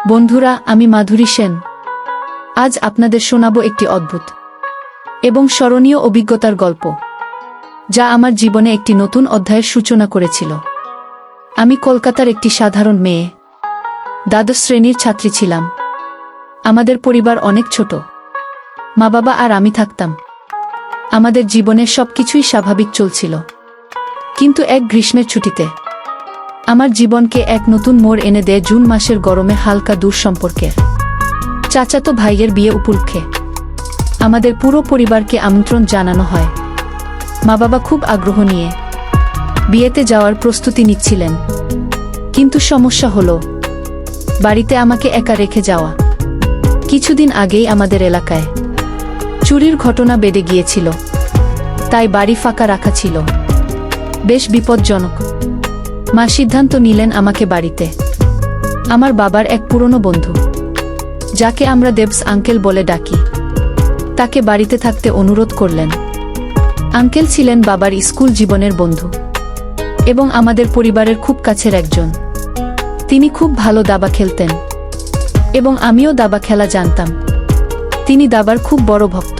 বন্ধুরা, আমি মাধুরী সেন। আজ আপনাদের শোনাব একটি অদ্ভুত এবং স্মরণীয় অভিজ্ঞতার গল্প, যা আমার জীবনে একটি নতুন অধ্যায়ের সূচনা করেছিল। আমি কলকাতার একটি সাধারণ মেয়ে, দ্বাদশ শ্রেণীর ছাত্রী ছিলাম। আমাদের পরিবার অনেক ছোট, মা বাবা আর আমি থাকতাম। আমাদের জীবনের সবকিছুই স্বাভাবিক চলছিল, কিন্তু এক গ্রীষ্মের ছুটিতে আমার জীবনকে এক নতুন মোড় এনে দেয় জুন মাসের গরমে হালকা দূর সম্পর্কের চাচাতো ভাইয়ের বিয়ে উপলক্ষে। আমাদের পুরো পরিবারকে আমন্ত্রণ জানানো হয়। মা বাবা খুব আগ্রহ নিয়ে বিয়েতে যাওয়ার প্রস্তুতি নিচ্ছিলেন, কিন্তু সমস্যা হলো বাড়িতে আমাকে একা রেখে যাওয়া। কিছুদিন আগেই আমাদের এলাকায় চুরির ঘটনা বেড়ে গিয়েছিল, তাই বাড়ি ফাঁকা রাখা ছিল বেশ বিপজ্জনক। মা সিদ্ধান্ত নিলেন আমাকে বাড়িতে আমার বাবার এক পুরনো বন্ধু, যাকে আমরা দেবস আঙ্কেল বলে ডাকি, তাকে বাড়িতে থাকতে অনুরোধ করলেন। আঙ্কেল ছিলেন বাবার স্কুল জীবনের বন্ধু এবং আমাদের পরিবারের খুব কাছের একজন। তিনি খুব ভালো দাবা খেলতেন এবং আমিও দাবা খেলা জানতাম। তিনি দাবার খুব বড় ভক্ত।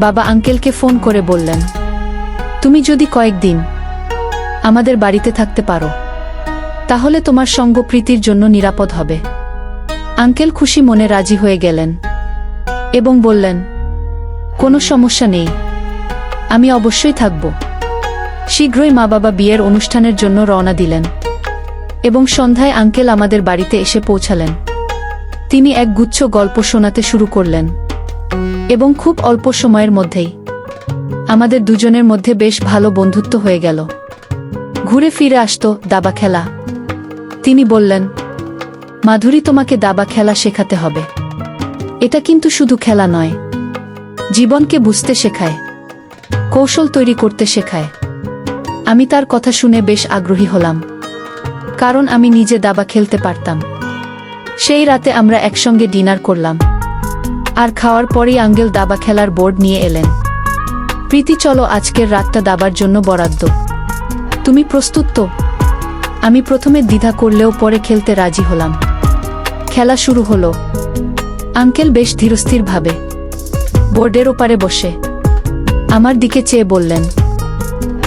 বাবা আঙ্কেলকে ফোন করে বললেন, তুমি যদি কয়েকদিন আমাদের বাড়িতে থাকতে পারো, তাহলে তোমার সঙ্গ প্রীতির জন্য নিরাপদ হবে। আঙ্কেল খুশি মনে রাজি হয়ে গেলেন এবং বললেন, কোনো সমস্যা নেই, আমি অবশ্যই থাকব। শীঘ্রই মা বাবা বিয়ের অনুষ্ঠানের জন্য রওনা দিলেন এবং সন্ধ্যায় আঙ্কেল আমাদের বাড়িতে এসে পৌঁছালেন। তিনি এক গুচ্ছ গল্প শোনাতে শুরু করলেন এবং খুব অল্প সময়ের মধ্যেই আমাদের দুজনের মধ্যে বেশ ভালো বন্ধুত্ব হয়ে গেল। ঘুরে ফিরে আসতো দাবা খেলা। তিনি বললেন, মাধুরী, তোমাকে দাবা খেলা শেখাতে হবে। এটা কিন্তু শুধু খেলা নয়, জীবনকে বুঝতে শেখায়, কৌশল তৈরি করতে শেখায়। আমি তার কথা শুনে বেশ আগ্রহী হলাম, কারণ আমি নিজে দাবা খেলতে পারতাম। সেই রাতে আমরা একসঙ্গে ডিনার করলাম, আর খাওয়ার পরেই আঙ্কেল দাবা খেলার বোর্ড নিয়ে এলেন। প্রীতি, চলো আজকের রাতটা দাবার জন্য বরাদ্দ। তুমি প্রস্তুত তো? আমি প্রথমে দ্বিধা করলেও পরে খেলতে রাজি হলাম। খেলা শুরু হলো। আঙ্কেল বেশ ধীরস্থিরভাবে বোর্ডের ওপারে বসে আমার দিকে চেয়ে বললেন,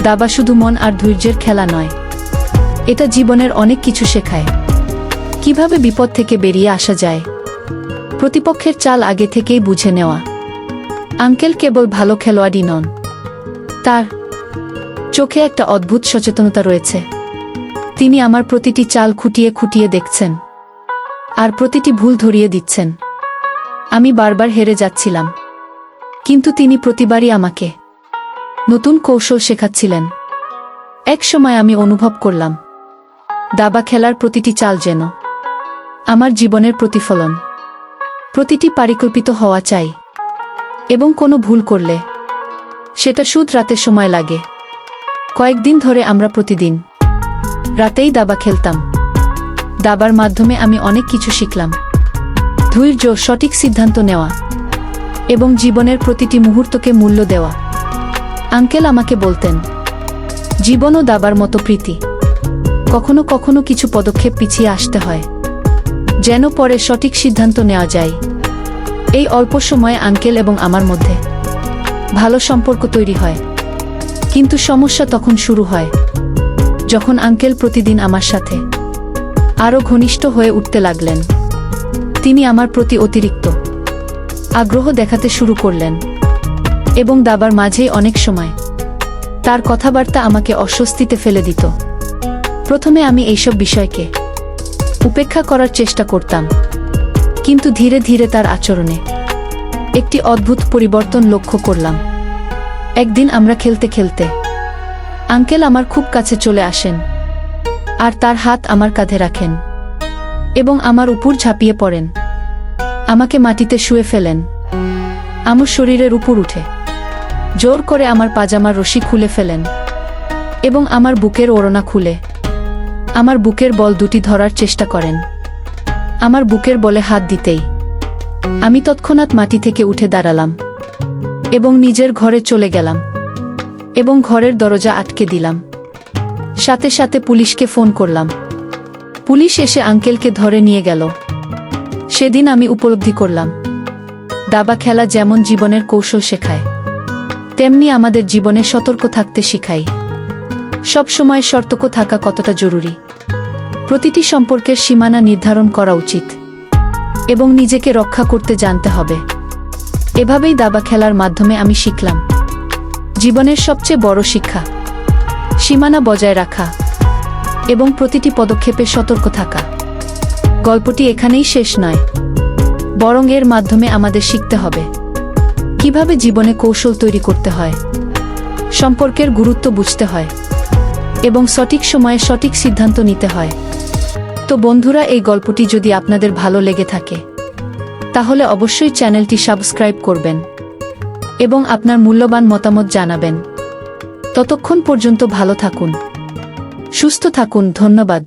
দাবা শুধু মন আর ধৈর্যের খেলা নয়, এটা জীবনের অনেক কিছু শেখায়। কিভাবে বিপদ থেকে বেরিয়ে আসা যায়, প্রতিপক্ষের চাল আগে থেকেই বুঝে নেওয়া। আঙ্কেল কেবল ভালো খেলোয়াড়ই নন, তার চোখে একটা অদ্ভুত সচেতনতা রয়েছে। তিনি আমার প্রতিটি চাল খুঁটিয়ে খুঁটিয়ে দেখছেন আর প্রতিটি ভুল ধরিয়ে দিচ্ছেন। আমি বারবার হেরে যাচ্ছিলাম, কিন্তু তিনি প্রতিবারই আমাকে নতুন কৌশল শেখাচ্ছিলেন। এক সময় আমি অনুভব করলাম, দাবা খেলার প্রতিটি চাল যেন আমার জীবনের প্রতিফলন। প্রতিটি পরিকল্পিত হওয়া চাই, এবং কোনো ভুল করলে সেটা শুধরাতে সময় লাগে। কয়েকদিন ধরে আমরা প্রতিদিন রাতেই দাবা খেলতাম। দাবার মাধ্যমে আমি অনেক কিছু শিখলাম: ধৈর্য, সঠিক সিদ্ধান্ত নেওয়া এবং জীবনের প্রতিটি মুহূর্তকে মূল্য দেওয়া। আঙ্কেল আমাকে বলতেন, জীবনও দাবার মতো প্রীতি, কখনো কখনো কিছু পদক্ষেপ পিছিয়ে আসতে হয়, যেন পরে সঠিক সিদ্ধান্ত নেওয়া যায়। এই অল্প সময়ে আঙ্কেল এবং আমার মধ্যে ভালো সম্পর্ক তৈরি হয়। কিন্তু সমস্যা তখন শুরু হয় যখন আঙ্কেল প্রতিদিন আমার সাথে আরও ঘনিষ্ঠ হয়ে উঠতে লাগলেন। তিনি আমার প্রতি অতিরিক্ত আগ্রহ দেখাতে শুরু করলেন এবং দাবার মাঝেই অনেক সময় তার কথাবার্তা আমাকে অস্বস্তিতে ফেলে দিত। প্রথমে আমি এইসব বিষয়কে উপেক্ষা করার চেষ্টা করতাম, কিন্তু ধীরে ধীরে তার আচরণে একটি অদ্ভুত পরিবর্তন লক্ষ্য করলাম। একদিন আমরা খেলতে খেলতে আঙ্কেল আমার খুব কাছে চলে আসেন আর তার হাত আমার কাঁধে রাখেন এবং আমার উপর ঝাঁপিয়ে পড়েন। আমাকে মাটিতে শুয়ে ফেলেন। আমার শরীরের উপর উঠে জোর করে আমার পাজামার রশি খুলে ফেলেন এবং আমার বুকের ওড়না খুলে আমার বুকের বল দুটি ধরার চেষ্টা করেন। আমার বুকের বলে হাত দিতেই আমি তৎক্ষণাৎ মাটি থেকে উঠে দাঁড়ালাম এবং নিজের ঘরে চলে গেলাম এবং ঘরের দরজা আটকে দিলাম। সাথে সাথে পুলিশকে ফোন করলাম। পুলিশ এসে আঙ্কেলকে ধরে নিয়ে গেল। সেদিন আমি উপলব্ধি করলাম, দাবা খেলা যেমন জীবনের কৌশল শেখায়, তেমনি আমাদের জীবনে সতর্ক থাকতে শেখায়। সব সময় সতর্ক থাকা কতটা জরুরি। প্রতিটি সম্পর্কের সীমানা নির্ধারণ করা উচিত এবং নিজেকে রক্ষা করতে জানতে হবে। এভাবেই দাবা খেলার মাধ্যমে আমি শিখলাম জীবনের সবচেয়ে বড় শিক্ষা, সীমানা বজায় রাখা এবং প্রতিটি পদক্ষেপে সতর্ক থাকা। গল্পটি এখানেই শেষ নয়, বরং এর মাধ্যমে আমাদের শিখতে হবে কিভাবে জীবনে কৌশল তৈরি করতে হয়, সম্পর্কের গুরুত্ব বুঝতে হয় এবং সঠিক সময়ে সঠিক সিদ্ধান্ত নিতে হয়। তো বন্ধুরা, এই গল্পটি যদি আপনাদের ভালো লেগে থাকে তাহলে অবশ্যই চ্যানেলটি সাবস্ক্রাইব করবেন এবং আপনার মূল্যবান মতামত জানাবেন। ততক্ষণ পর্যন্ত ভালো থাকুন, সুস্থ থাকুন। ধন্যবাদ।